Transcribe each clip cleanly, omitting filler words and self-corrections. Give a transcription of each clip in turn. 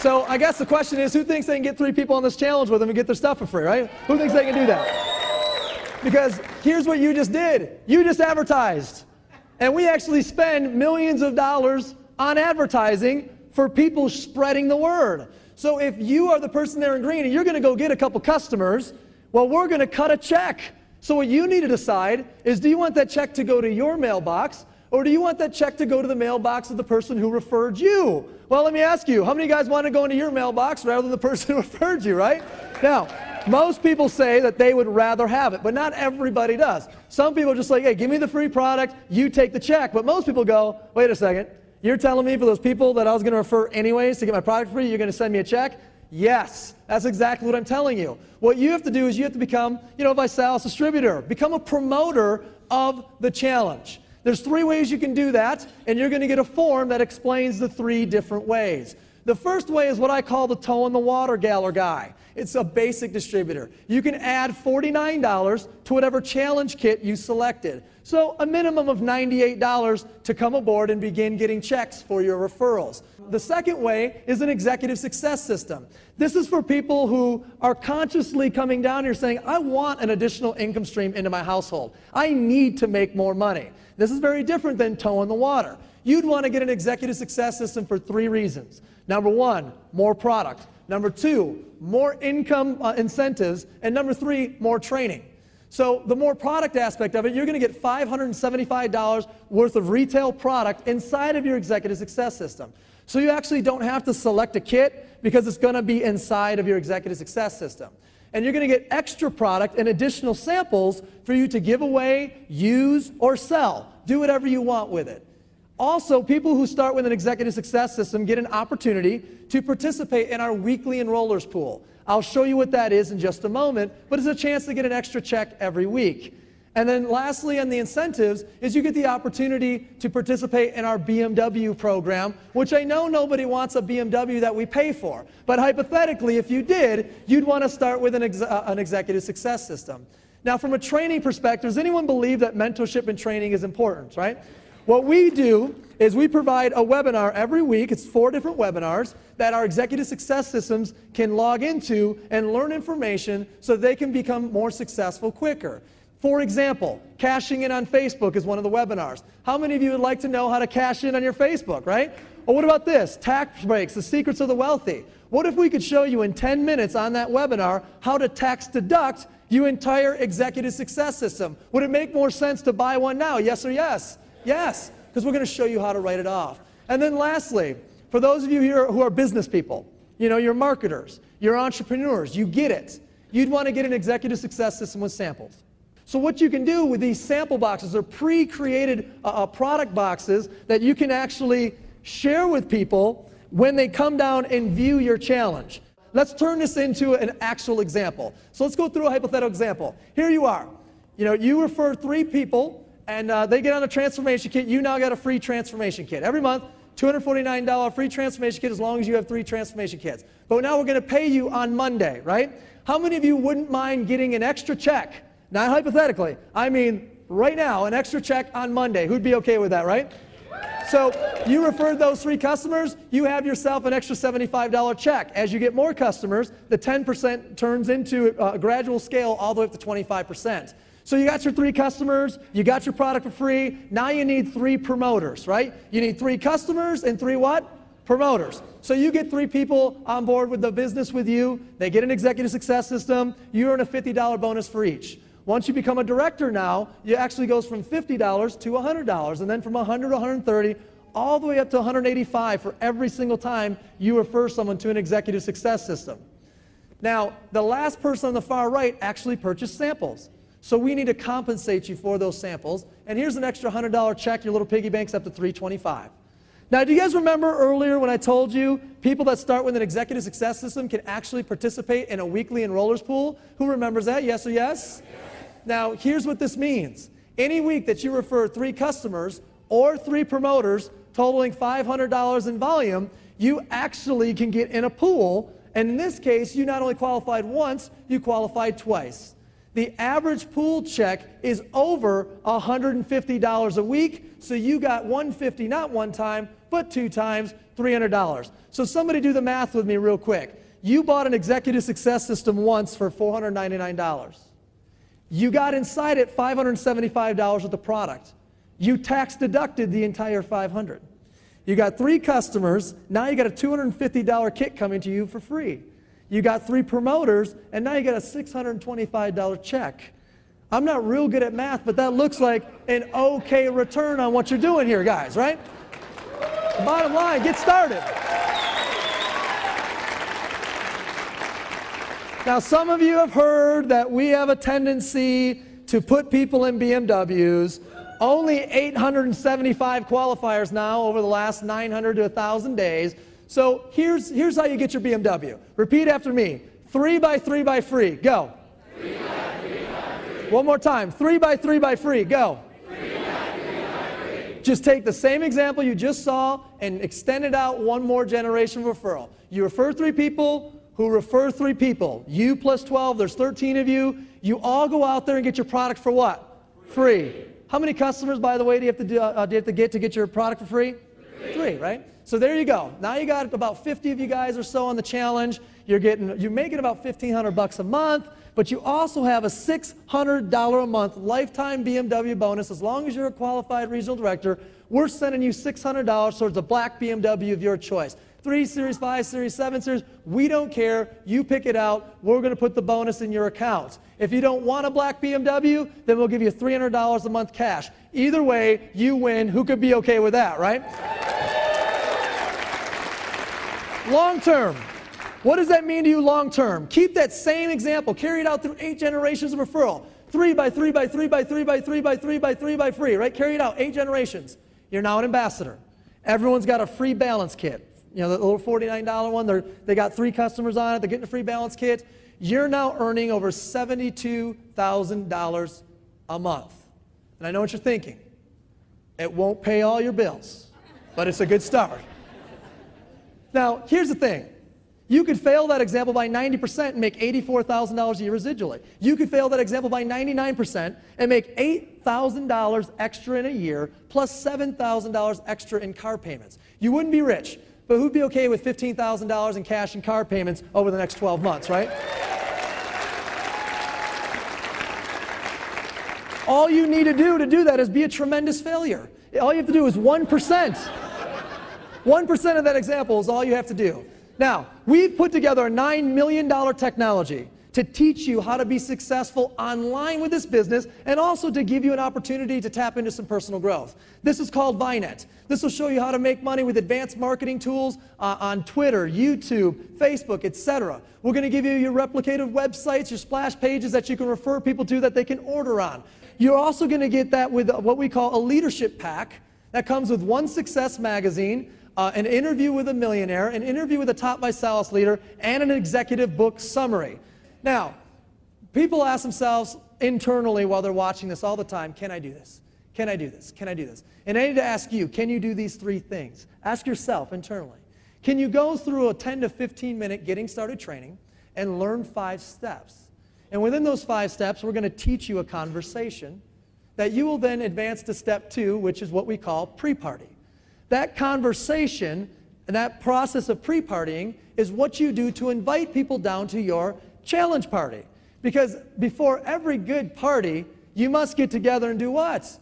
So I guess the question is, who thinks they can get 3 people on this challenge with them and get their stuff for free, right? Who thinks they can do that? Because here's what you just did. You just advertised. And we actually spend millions of dollars on advertising for people spreading the word. So if you are the person there in green and you're going to go get a couple customers, well, we're going to cut a check. So what you need to decide is, do you want that check to go to your mailbox, or do you want that check to go to the mailbox of the person who referred you? Well, let me ask you, how many of you guys want to go into your mailbox rather than the person who referred you, right? Now, most people say that they would rather have it, but not everybody does. Some people are just like, hey, give me the free product, you take the check. But most people go, wait a second, you're telling me for those people that I was going to refer anyways to get my product free, you're going to send me a check? Yes, that's exactly what I'm telling you. What you have to do is you have to become, a Visalus distributor. Become a promoter of the challenge. There's 3 ways you can do that, and you're going to get a form that explains the 3 different ways. The first way is what I call the toe in the water gal or guy. It's a basic distributor. You can add $49 to whatever challenge kit you selected. So a minimum of $98 to come aboard and begin getting checks for your referrals. The second way is an executive success system. This is for people who are consciously coming down here saying, I want an additional income stream into my household. I need to make more money. This is very different than toe in the water. You'd want to get an executive success system for 3 reasons. Number 1, more product. Number 2, more income incentives. And number 3, more training. So the more product aspect of it, you're going to get $575 worth of retail product inside of your executive success system. So you actually don't have to select a kit because it's going to be inside of your executive success system. And you're going to get extra product and additional samples for you to give away, use, or sell. Do whatever you want with it. Also, people who start with an executive success system get an opportunity to participate in our weekly enrollers pool. I'll show you what that is in just a moment, but it's a chance to get an extra check every week. And then lastly, on the incentives, is you get the opportunity to participate in our BMW program, which I know nobody wants a BMW that we pay for. But hypothetically, if you did, you'd want to start with an executive success system. Now, from a training perspective, does anyone believe that mentorship and training is important, right? What we do is we provide a webinar every week. It's 4 different webinars that our executive success systems can log into and learn information so they can become more successful quicker. For example, cashing in on Facebook is one of the webinars. How many of you would like to know how to cash in on your Facebook, right? Or what about this? Tax breaks, the secrets of the wealthy. What if we could show you in 10 minutes on that webinar how to tax deduct your entire executive success system? Would it make more sense to buy one now? Yes or yes? Yes, because we're going to show you how to write it off. And then lastly, for those of you here who are business people, you're marketers, you're entrepreneurs, you get it. You'd want to get an executive success system with samples. So what you can do with these sample boxes are pre-created product boxes that you can actually share with people when they come down and view your challenge. Let's turn this into an actual example. So let's go through a hypothetical example. Here you are. You refer 3 people, and they get on a transformation kit. You now got a free transformation kit. Every month, $249 free transformation kit as long as you have 3 transformation kits. But now we're going to pay you on Monday, right? How many of you wouldn't mind getting an extra check? Not hypothetically, I mean right now, an extra check on Monday. Who'd be okay with that, right? So you referred those 3 customers, you have yourself an extra $75 check. As you get more customers, the 10% turns into a gradual scale all the way up to 25%. So you got your 3 customers, you got your product for free, now you need 3 promoters, right? You need 3 customers and 3 what? Promoters. So you get 3 people on board with the business with you, they get an executive success system, you earn a $50 bonus for each. Once you become a director now, it actually goes from $50 to $100, and then from $100 to $130, all the way up to $185 for every single time you refer someone to an executive success system. Now, the last person on the far right actually purchased samples. So we need to compensate you for those samples, and here's an extra $100 check, your little piggy bank's up to $325. Now, do you guys remember earlier when I told you people that start with an executive success system can actually participate in a weekly enrollers pool? Who remembers that? Yes or yes? Now, here's what this means. Any week that you refer 3 customers or 3 promoters totaling $500 in volume, you actually can get in a pool. And in this case, you not only qualified once, you qualified twice. The average pool check is over $150 a week, so you got $150 not one time, but 2 times $300. So somebody do the math with me real quick. You bought an executive success system once for $499. You got inside it $575 with the product. You tax deducted the entire $500. You got 3 customers, now you got a $250 kit coming to you for free. You got 3 promoters, and now you got a $625 check. I'm not real good at math, but that looks like an okay return on what you're doing here, guys, right? Bottom line, get started. Now, some of you have heard that we have a tendency to put people in BMWs. Only 875 qualifiers now over the last 900 to 1,000 days. So here's how you get your BMW. Repeat after me. 3 by 3 by free. Go. 3 by 3 by free. One more time. 3 by 3 by free. Go. 3 by 3 by free. Just take the same example you just saw and extend it out one more generation referral. You refer 3 people who refer 3 people. You plus 12, there's 13 of you. You all go out there and get your product for what? Free. How many customers, by the way, do you have to get your product for free? 3, right? So there you go. Now you got about 50 of you guys or so on the challenge. You're making about $1,500 a month, but you also have a $600 a month lifetime BMW bonus. As long as you're a qualified regional director, we're sending you $600 towards a black BMW of your choice. 3 Series, 5 Series, 7 Series, we don't care. You pick it out. We're going to put the bonus in your account. If you don't want a black BMW, then we'll give you $300 a month cash. Either way, you win. Who could be okay with that, right? Long term. What does that mean to you long term? Keep that same example. Carry it out through 8 generations of referral. 3 by 3 by 3 by 3 by 3 by 3 by 3 by free, right? Carry it out, 8 generations. You're now an ambassador. Everyone's got a free balance kit. You know, the little $49 one, they got 3 customers on it, they're getting a free balance kit. You're now earning over $72,000 a month. And I know what you're thinking. It won't pay all your bills, but it's a good start. Now, here's the thing. You could fail that example by 90% and make $84,000 a year residually. You could fail that example by 99% and make $8,000 extra in a year plus $7,000 extra in car payments. You wouldn't be rich. But who'd be okay with $15,000 in cash and car payments over the next 12 months, right? All you need to do that is be a tremendous failure. All you have to do is 1%. 1% of that example is all you have to do. Now, we've put together a $9 million technology to teach you how to be successful online with this business and also to give you an opportunity to tap into some personal growth. This is called Vinet. This will show you how to make money with advanced marketing tools on Twitter, YouTube, Facebook, etc. We're going to give you your replicated websites, your splash pages that you can refer people to that they can order on. You're also going to get that with what we call a leadership pack that comes with 1 Success magazine, an interview with a millionaire, an interview with a top Visalus leader, and an executive book summary. Now, people ask themselves internally while they're watching this all the time, can I do this? Can I do this? Can I do this? And I need to ask you, can you do these 3 things? Ask yourself internally. Can you go through a 10 to 15 minute getting started training and learn 5 steps? And within those 5 steps, we're going to teach you a conversation that you will then advance to step 2, which is what we call pre-party. That conversation and that process of pre-partying is what you do to invite people down to your challenge party. Because before every good party, you must get together and do what?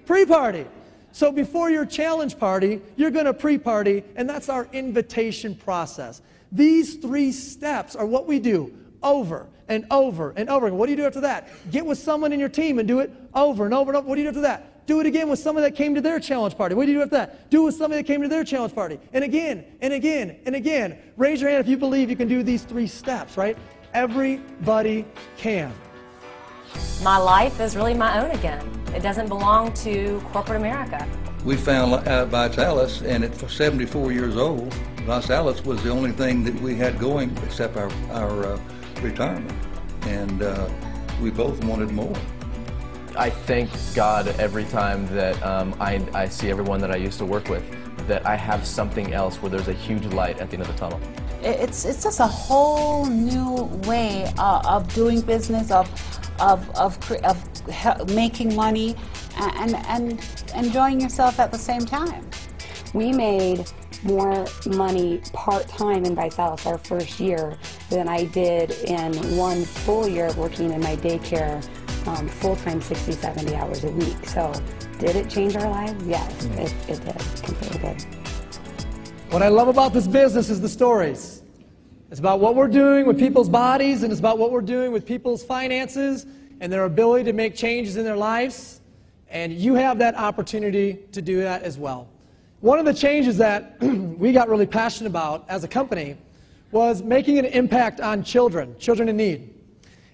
Pre-party. So before your challenge party, you're going to pre-party, and that's our invitation process. These 3 steps are what we do over and over and over. And what do you do after that? Get with someone in your team and do it over and over and over. What do you do after that? Do it again with someone that came to their challenge party. What do you do after that? Do it with somebody that came to their challenge party. And again, and again, and again. Raise your hand if you believe you can do these 3 steps, right? Everybody can. My life is really my own again. It doesn't belong to corporate America. We found Visalus, and at 74 years old, Visalus was the only thing that we had going except our retirement. And we both wanted more. I thank God every time that I see everyone that I used to work with, that I have something else where there's a huge light at the end of the tunnel. It's just a whole new way of doing business, of making money and enjoying yourself at the same time. We made more money part-time in Visalus our first year than I did in 1 full year of working in my daycare full-time 60, 70 hours a week. So did it change our lives? Yes, it did. It completely did. What I love about this business is the stories. It's about what we're doing with people's bodies, and it's about what we're doing with people's finances and their ability to make changes in their lives. And you have that opportunity to do that as well. One of the changes that we got really passionate about as a company was making an impact on children in need.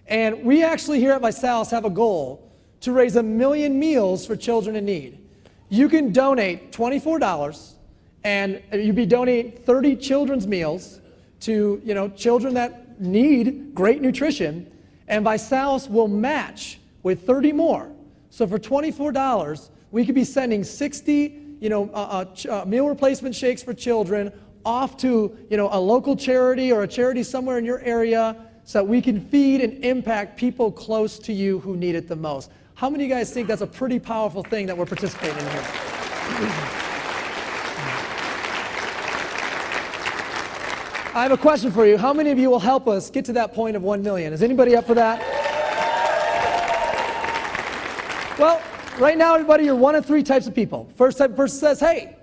And we actually here at Visalus have a goal to raise 1 million meals for children in need. You can donate $24, and you'd be donating 30 children's meals to children that need great nutrition, and Visalus will match with 30 more. So for $24, we could be sending 60 meal replacement shakes for children off to a local charity or a charity somewhere in your area, so that we can feed and impact people close to you who need it the most. How many of you guys think that's a pretty powerful thing that we're participating in here? I have a question for you. How many of you will help us get to that point of 1 million? Is anybody up for that? Well, right now, everybody, you're one of 3 types of people. First type of person says, hey,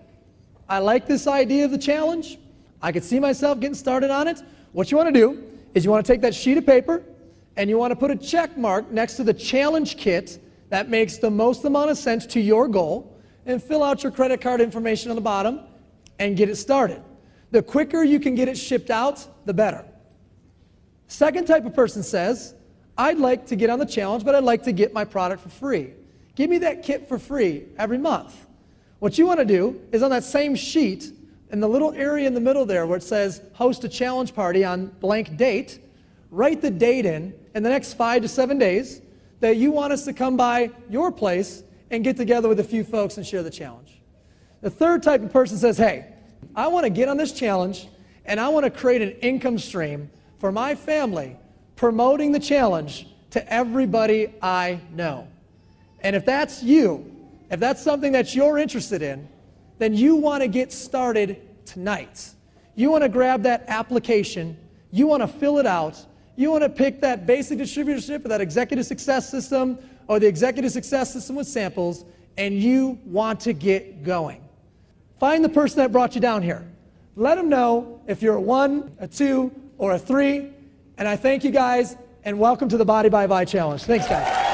I like this idea of the challenge. I could see myself getting started on it. What you want to do is you want to take that sheet of paper and you want to put a check mark next to the challenge kit that makes the most amount of sense to your goal, and fill out your credit card information on the bottom and get it started. The quicker you can get it shipped out, the better. Second type of person says, I'd like to get on the challenge, but I'd like to get my product for free. Give me that kit for free every month. What you want to do is on that same sheet, in the little area in the middle there where it says host a challenge party on blank date, write the date in the next 5 to 7 days that you want us to come by your place and get together with a few folks and share the challenge. The third type of person says, hey, I want to get on this challenge and I want to create an income stream for my family promoting the challenge to everybody I know. And if that's you, if that's something that you're interested in, then you want to get started tonight. You want to grab that application, you want to fill it out, you want to pick that basic distributorship or that executive success system or the executive success system with samples, and you want to get going. Find the person that brought you down here. Let them know if you're a 1, a 2, or a 3, and I thank you guys, and welcome to the Body by Vi Challenge. Thanks, guys.